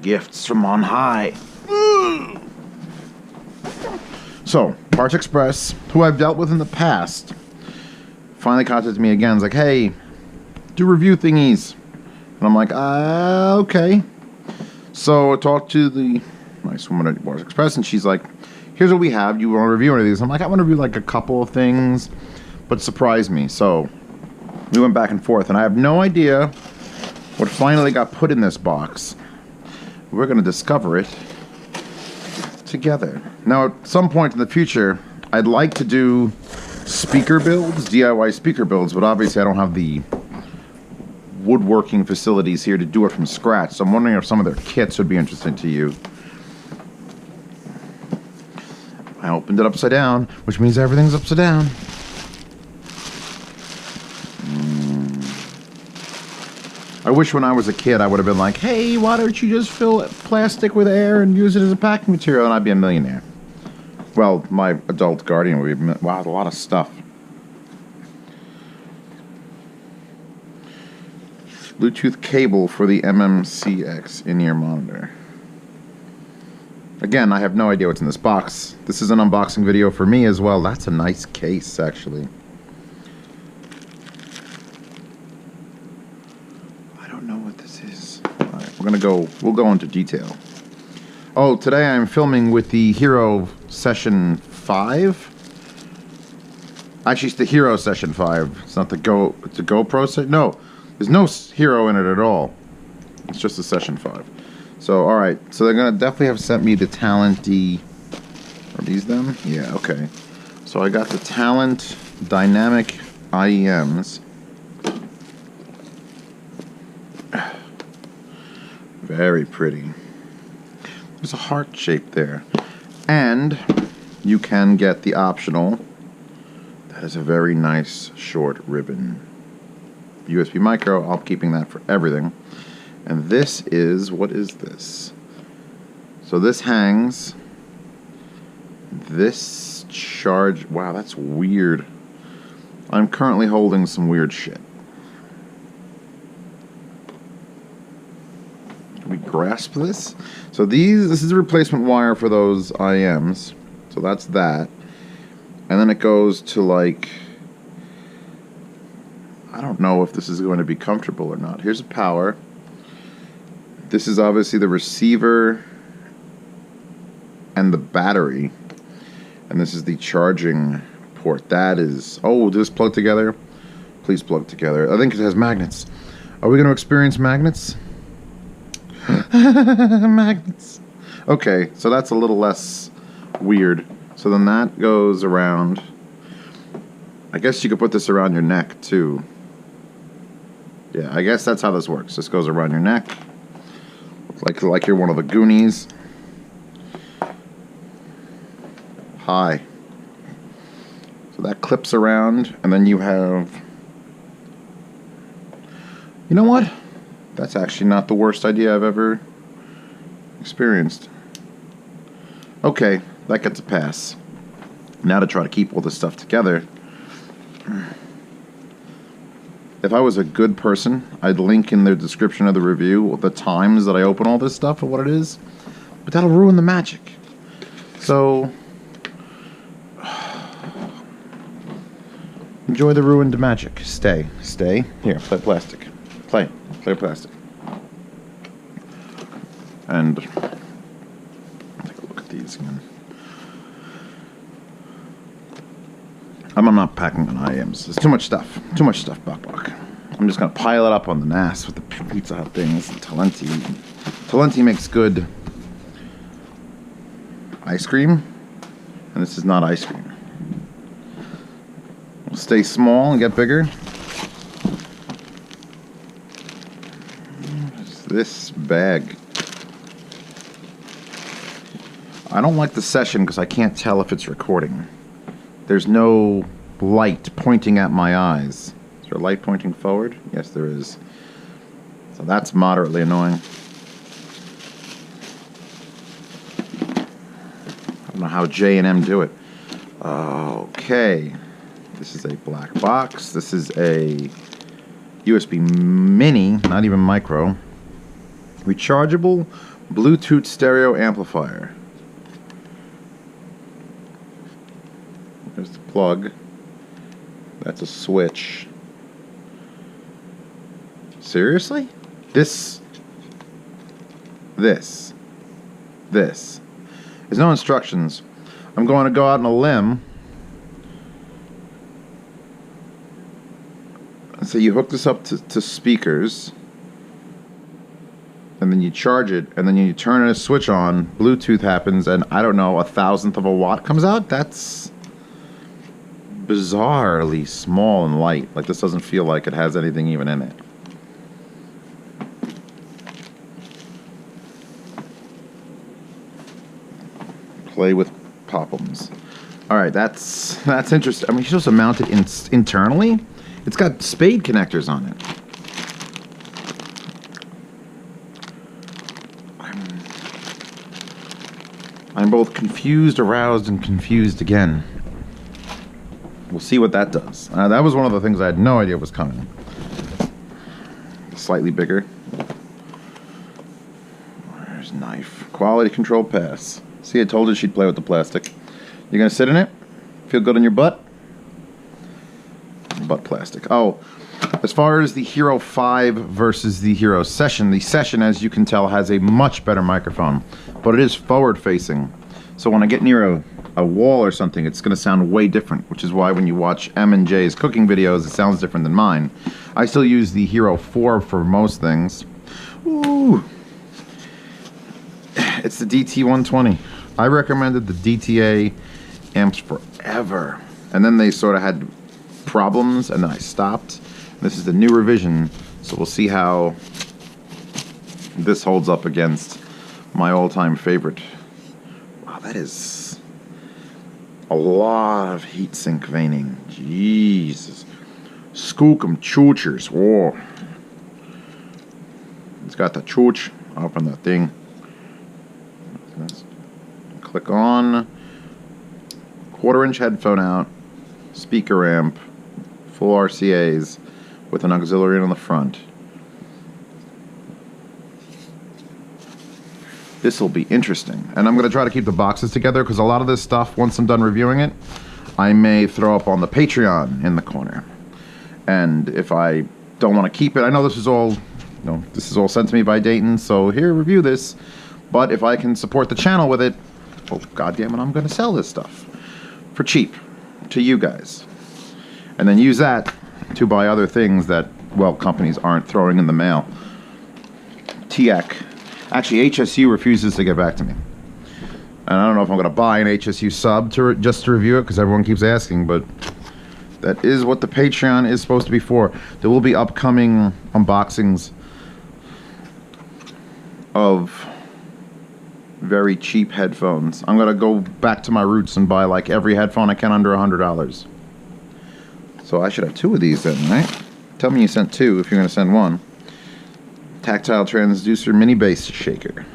Gifts from on high. So, Parts Express, who I've dealt with in the past, finally contacted me again. It's like, hey, do review thingies. And I'm like, okay. So I talked to the nice woman at Parts Express, and she's like, here's what we have. You want to review any of these? I'm like, I want to review like a couple of things, but surprise me. So we went back and forth, and I have no idea what finally got put in this box. We're going to discover it together. Now, at some point in the future, I'd like to do speaker builds, DIY speaker builds, but obviously I don't have the woodworking facilities here to do it from scratch. So I'm wondering if some of their kits would be interesting to you. I opened it upside down, which means everything's upside down. I wish when I was a kid I would have been like, hey, why don't you just fill plastic with air and use it as a packing material, and I'd be a millionaire. Well, my adult guardian would be, wow, a lot of stuff. Bluetooth cable for the MMCX in-ear monitor. Again, I have no idea what's in this box. This is an unboxing video for me as well. That's a nice case, actually. I don't know what this is. Alright, we'll go into detail. Oh, today I'm filming with the Hero Session 5. Actually, it's the Hero Session 5. It's not the GoPro Session. No, there's no Hero in it at all. It's just the Session 5. So, alright. So they're going to definitely have sent me the Talent D. Are these them? Yeah, okay. So I got the Talent Dynamic IEMs. Very pretty. There's a heart shape there. And you can get the optional. That is a very nice short ribbon. USB micro. I'll be keeping that for everything. And this is, what is this? So this hangs. This charge, wow, that's weird. I'm currently holding some weird shit. Can we grasp this? So this is a replacement wire for those IMs. So that's that. And then it goes to like, I don't know if this is going to be comfortable or not. Here's a power. This is obviously the receiver and the battery. And this is the charging port. That is, oh, does this plug together? Please plug together. I think it has magnets. Are we going to experience magnets? Magnets. Okay, so that's a little less weird. So then that goes around. I guess you could put this around your neck too. Yeah, I guess that's how this works. This goes around your neck. Like you're one of the Goonies. Hi. So that clips around, and then you have... You know what? That's actually not the worst idea I've ever experienced. Okay, that gets a pass. Now to try to keep all this stuff together. If I was a good person, I'd link in the description of the review the times that I open all this stuff and what it is. But that'll ruin the magic. So... enjoy the ruined magic. Stay. Here, play plastic. Play plastic. And take a look at these again. I'm not packing on IMs. There's too much stuff. Too much stuff, Bok. I'm just gonna pile it up on the NAS with the Pizza Hut things. Talenti. Talenti makes good ice cream, and this is not ice cream. We'll stay small and get bigger. This bag. I don't like the session because I can't tell if it's recording. There's no light pointing at my eyes. Is there a light pointing forward? Yes, there is. So that's moderately annoying. I don't know how J&M do it. Okay. This is a black box. This is a USB mini, not even micro. Rechargeable Bluetooth stereo amplifier. There's the plug. That's a switch. Seriously? This. There's no instructions. I'm going to go out on a limb. So you hook this up to speakers, and then you charge it, and then you turn a switch on, Bluetooth happens, and I don't know, 1,000th of a watt comes out? That's bizarrely small and light. Like, this doesn't feel like it has anything even in it. Play with pop-ums. Alright, that's interesting. I mean, you're supposed to mount it internally? It's got spade connectors on it. I'm both confused, aroused, and confused again. We'll see what that does. That was one of the things I had no idea was coming. Slightly bigger. Where's knife? Quality control pass. See, I told her she'd play with the plastic. You gonna sit in it? Feel good on your butt? Butt plastic. Oh, as far as the Hero 5 versus the Hero Session, the Session, as you can tell, has a much better microphone, but it is forward facing. So when I get near a wall or something, it's going to sound way different, which is why when you watch M and J's cooking videos, it sounds different than mine. I still use the Hero 4 for most things. Ooh. It's the DT120. I recommended the DTA amps forever, and then they sort of had problems, and then I stopped. This is the new revision, so we'll see how this holds up against my all-time favorite. Wow, that is a lot of heatsink veining. Jesus. Skookum choochers. Whoa. It's got the chooch up on the thing. Click on. 1/4-inch headphone out. Speaker amp. Full RCAs with an auxiliary on the front. This will be interesting. And I'm going to try to keep the boxes together because a lot of this stuff, once I'm done reviewing it, I may throw up on the Patreon in the corner. And if I don't want to keep it, I know this is all, this is all sent to me by Dayton, so here, review this. But if I can support the channel with it, oh, goddammit, I'm going to sell this stuff for cheap to you guys. And then use that to buy other things that, well, companies aren't throwing in the mail. TEC. Actually, HSU refuses to get back to me. And I don't know if I'm going to buy an HSU sub just to review it, because everyone keeps asking, but that is what the Patreon is supposed to be for. There will be upcoming unboxings of very cheap headphones. I'm going to go back to my roots and buy like every headphone I can under $100. So I should have 2 of these then, right? Tell me you sent 2 if you're going to send 1. Tactile transducer mini bass shaker.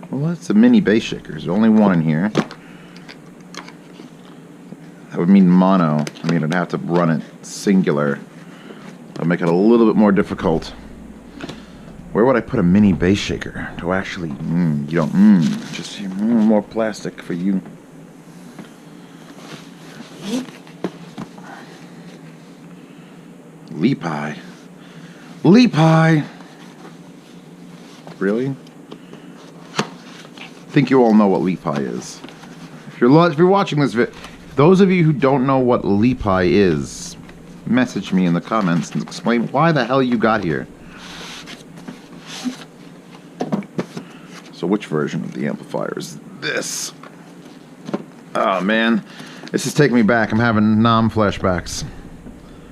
Well, that's a mini bass shaker. There's only 1 in here. That would mean mono. I mean, I'd have to run it singular. That'll make it a little bit more difficult. Where would I put a mini bass shaker to actually, you don't, just more plastic for you. Leapi. Leapi! Really? I think you all know what Leapi is. If you're watching this video, those of you who don't know what Leapi is, message me in the comments and explain why the hell you got here. So which version of the amplifier is this? Oh man, this is taking me back. I'm having flashbacks.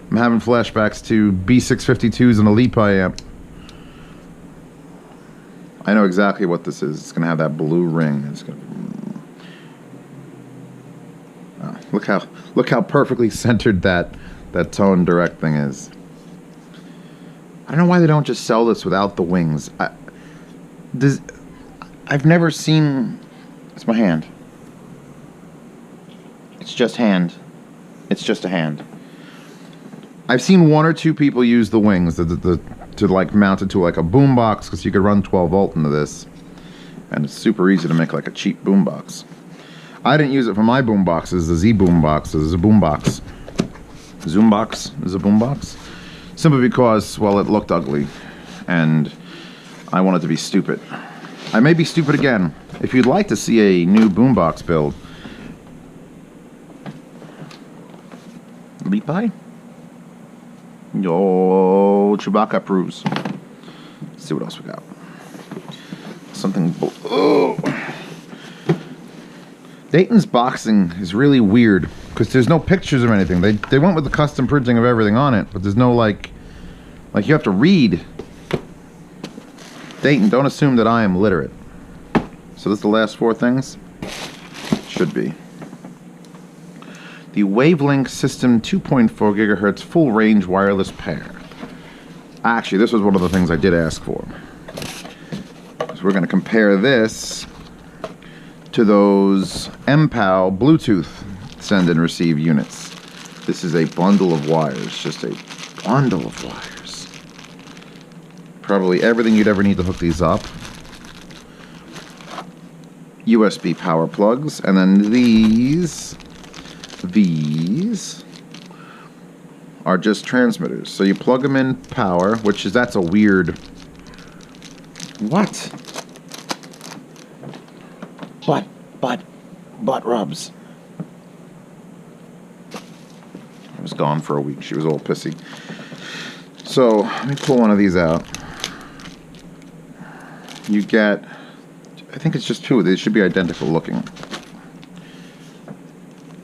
I'm having flashbacks to B652s and a Leapi amp. I know exactly what this is. It's gonna have that blue ring. It's gonna. Oh, look how perfectly centered that tone direct thing is. I don't know why they don't just sell this without the wings. I've never seen. It's my hand. It's just hand. It's just a hand. I've seen 1 or 2 people use the wings to to like mount it to like a boombox, because you could run 12 volt into this, and it's super easy to make like a cheap boombox. I didn't use it for my boomboxes. The Z boombox is a boombox. Zoombox is a boombox. Simply because, well, it looked ugly, and I wanted to be stupid. I may be stupid again. If you'd like to see a new boombox build, Leap by? Yo, Chewbacca approves. Let's see what else we got. Something. Oh. Dayton's boxing is really weird because there's no pictures or anything. They went with the custom printing of everything on it, but there's no like you have to read. Dayton, don't assume that I am literate. So this is the last 4 things? Should be. The Wavelength System 2.4 gigahertz full range wireless pair. Actually, this was one of the things I did ask for. So we're going to compare this to those MPOW Bluetooth send and receive units. This is a bundle of wires, just a bundle of wires. Probably everything you'd ever need to hook these up. USB power plugs, and then these are just transmitters. So you plug them in power, that's a weird... What? Butt rubs. I was gone for a week. She was all pissy. So, let me pull one of these out. You get... I think it's just 2 of these. Should be identical looking.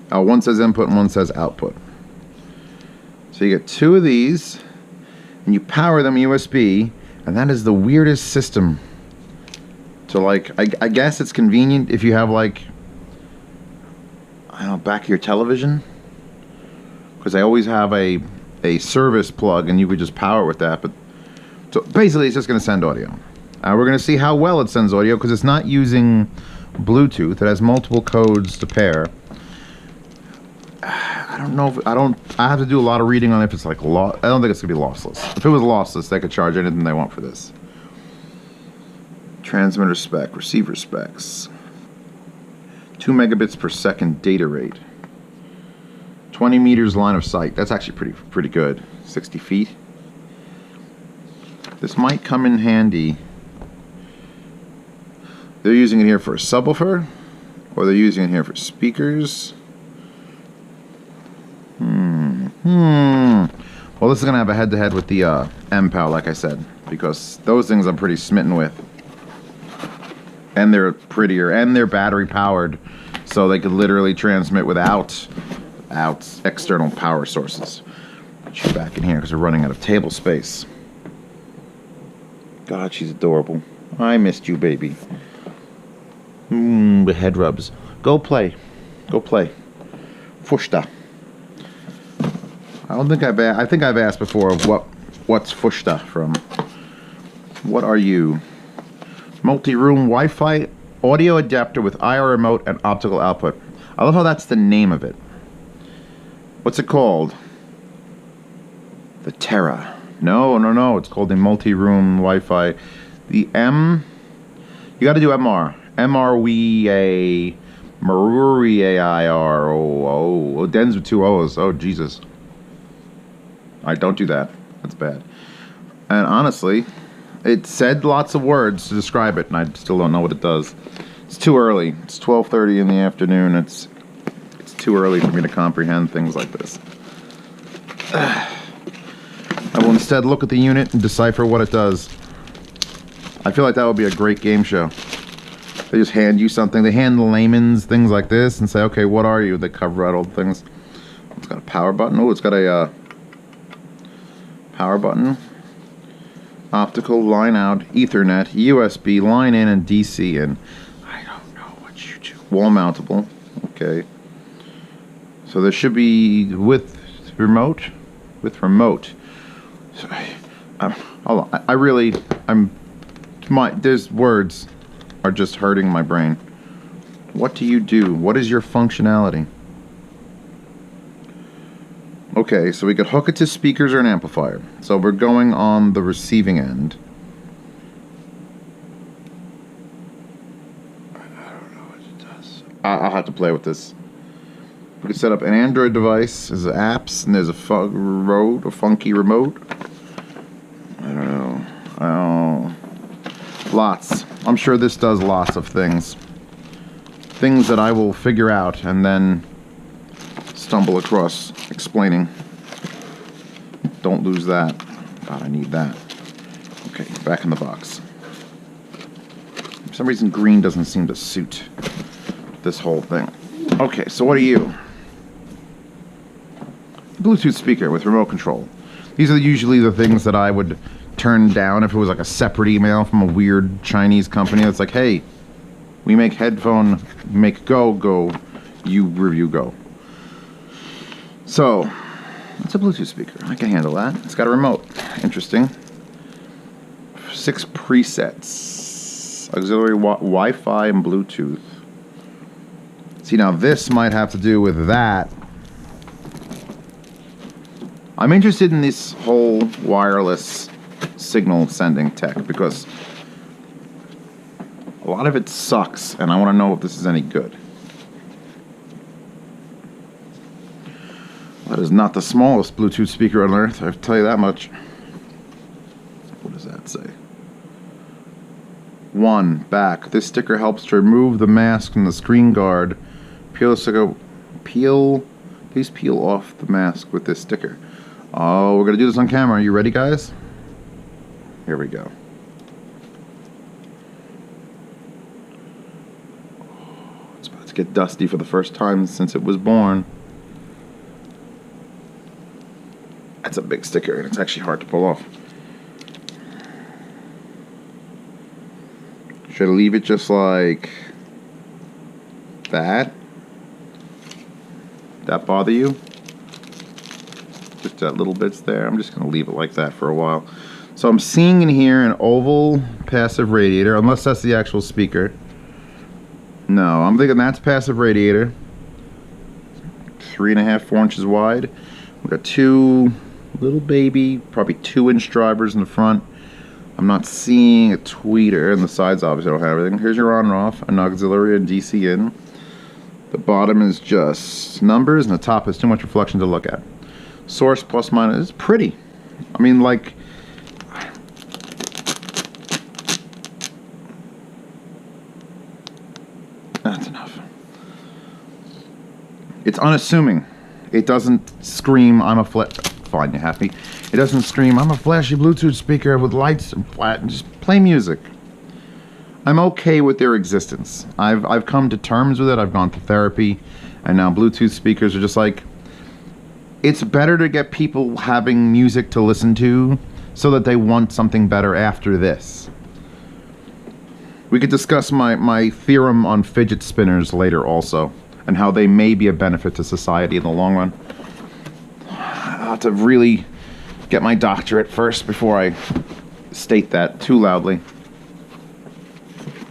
One says input and one says output. So you get 2 of these, and you power them USB, and that is the weirdest system. So like, I guess it's convenient if you have like, I don't know, back of your television, because I always have a service plug, and you could just power it with that. But so basically, it's just going to send audio. We're going to see how well it sends audio, because it's not using Bluetooth. It has multiple codes to pair. I don't know if I have to do a lot of reading on if it's like I don't think it's gonna be lossless. If it was lossless, they could charge anything they want for this. Transmitter spec, receiver specs. 2 megabits per second data rate. 20 meters line of sight. That's actually pretty good. 60 feet. This might come in handy. They're using it here for a subwoofer, or they're using it here for speakers. Well, this is going to have a head-to-head with the MPOW, like I said, because those things I'm pretty smitten with. And they're prettier, and they're battery-powered, so they could literally transmit without external power sources. Put you back in here, because we're running out of table space. God, she's adorable. I missed you, baby. The head rubs. Go play. Go play. Fushta. I think I've asked before of what's Fushta from. What are you? Multi-room Wi-Fi audio adapter with IR remote and optical output. I love how that's the name of it. What's it called? The Terra. No. It's called the multi-room Wi-Fi. The M. You got to do MR. MRWA. Maruriair. Oh, it ends with 2 O's. Oh, Jesus. Alright, don't do that. That's bad. And honestly, it said lots of words to describe it, and I still don't know what it does. It's too early. It's 12:30 in the afternoon. It's too early for me to comprehend things like this. I will instead look at the unit and decipher what it does. I feel like that would be a great game show. They just hand you something. They hand the layman's things like this and say, okay, what are you? They cover out all the things. It's got a power button. Oh, it's got a power button. Optical, line out, Ethernet, USB, line in, and DC in. I don't know what you do. Wall mountable. Okay. So there should be with remote. So, hold on. There's words are just hurting my brain. What do you do? What is your functionality? Okay. Okay, so we could hook it to speakers or an amplifier. So we're going on the receiving end. I don't know what it does. I'll have to play with this. We could set up an Android device. There's apps, and there's a funky remote. I don't know. Lots. I'm sure this does lots of things. Things that I will figure out and then stumble across explaining. Don't lose that. God, I need that. Okay, back in the box. For some reason, green doesn't seem to suit this whole thing. Okay, so what are you? Bluetooth speaker with remote control. These are usually the things that I would turn down if it was like a separate email from a weird Chinese company that's like, hey, we make headphone, make go, you review go. So, it's a Bluetooth speaker. I can handle that. It's got a remote. Interesting. 6 presets. Auxiliary Wi-Fi and Bluetooth. See, now this might have to do with that. I'm interested in this whole wireless signal sending tech because a lot of it sucks, and I want to know if this is any good. That is not the smallest Bluetooth speaker on earth, I have to tell you that much. What does that say? 1. Back. This sticker helps to remove the mask from the screen guard. Please peel off the mask with this sticker. Oh, we're going to do this on camera. Are you ready, guys? Here we go. It's about to get dusty for the first time since it was born. That's a big sticker, and it's actually hard to pull off. Should I leave it just like that? That bother you? Just that little bits there. I'm just going to leave it like that for a while. So I'm seeing in here an oval passive radiator, unless that's the actual speaker. No, I'm thinking that's passive radiator. 3.5, 4 inches wide. We've got 2 little baby, probably 2-inch drivers in the front. I'm not seeing a tweeter, and the sides obviously don't have everything. Here's your on and off, an auxiliary and DC in. The bottom is just numbers, and the top is too much reflection to look at. Source plus minus is pretty. I mean, like, that's enough. It's unassuming. It doesn't scream, I'm a fine, you happy? It doesn't scream, I'm a flashy Bluetooth speaker with lights and flat, and just play music. I'm okay with their existence. I've come to terms with it. I've gone to therapy, and now Bluetooth speakers are just like, it's better to get people having music to listen to so that they want something better after this. We could discuss my theorem on fidget spinners later also, and how they may be a benefit to society in the long run. I'll have to really get my doctorate first before I state that too loudly.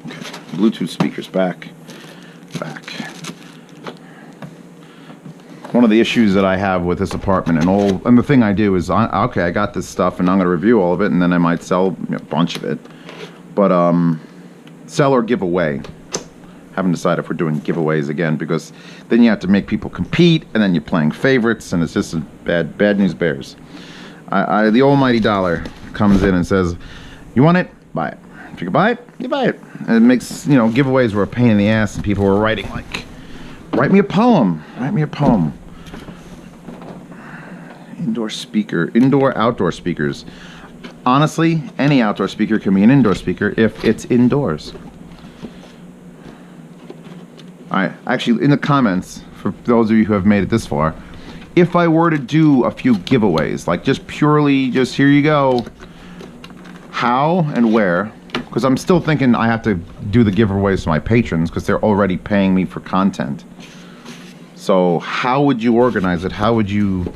Okay. Bluetooth speakers back. One of the issues that I have with this apartment and the thing I do is, okay, I got this stuff and I'm going to review all of it, and then I might sell a bunch of it. But sell or give away. Haven't decided if we're doing giveaways again, because then you have to make people compete, and then you're playing favorites, and it's just a bad news bears. The almighty dollar comes in and says, you want it? Buy it. If you can buy it, you buy it. And it makes, giveaways were a pain in the ass, and people were writing like, write me a poem. Indoor, outdoor speakers. Honestly, any outdoor speaker can be an indoor speaker if it's indoors. Alright, actually, in the comments, for those of you who have made it this far, if I were to do a few giveaways, like just here you go, how and where, because I'm still thinking I have to do the giveaways to my patrons because they're already paying me for content. So how would you organize it? How would you,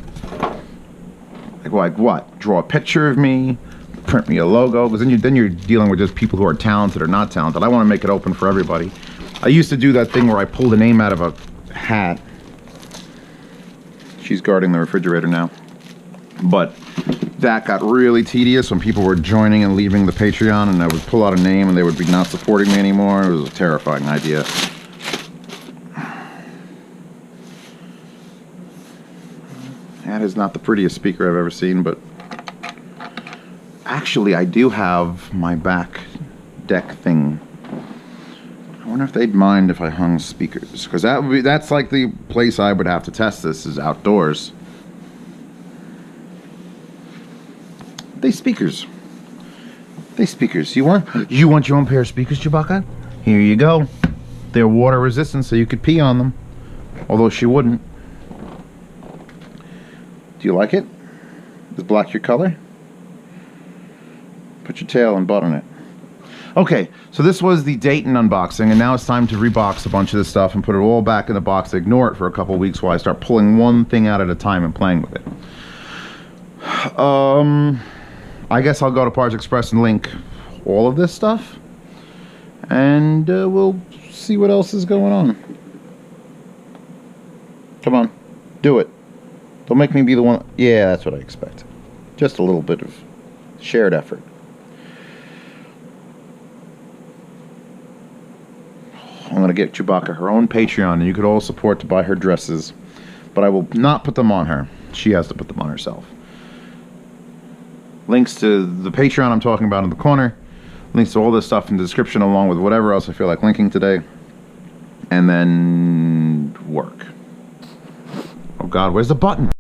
like what? Draw a picture of me, print me a logo, because then you're dealing with just people who are talented or not talented. I want to make it open for everybody. I used to do that thing where I pulled a name out of a hat. She's guarding the refrigerator now. But that got really tedious when people were joining and leaving the Patreon, and I would pull out a name and they would be not supporting me anymore. It was a terrifying idea. That is not the prettiest speaker I've ever seen, but actually I do have my back deck thing. I wonder if they'd mind if I hung speakers, because that's like the place I would have to test this, is outdoors. They speakers. They speakers. You want your own pair of speakers, Chewbacca? Here you go. They're water resistant, so you could pee on them. Although she wouldn't. Do you like it? Is black your color? Put your tail and butt on it. Okay, so this was the Dayton unboxing, and now it's time to rebox a bunch of this stuff and put it all back in the box, ignore it for a couple weeks while I start pulling one thing out at a time and playing with it. I guess I'll go to Parts Express and link all of this stuff, and we'll see what else is going on. Come on, do it. Don't make me be the one. Yeah, that's what I expect. Just a little bit of shared effort. I'm going to get Chewbacca her own Patreon, and you could all support to buy her dresses. But I will not put them on her. She has to put them on herself. Links to the Patreon I'm talking about in the corner. Links to all this stuff in the description, along with whatever else I feel like linking today. And then work. Oh God, where's the button?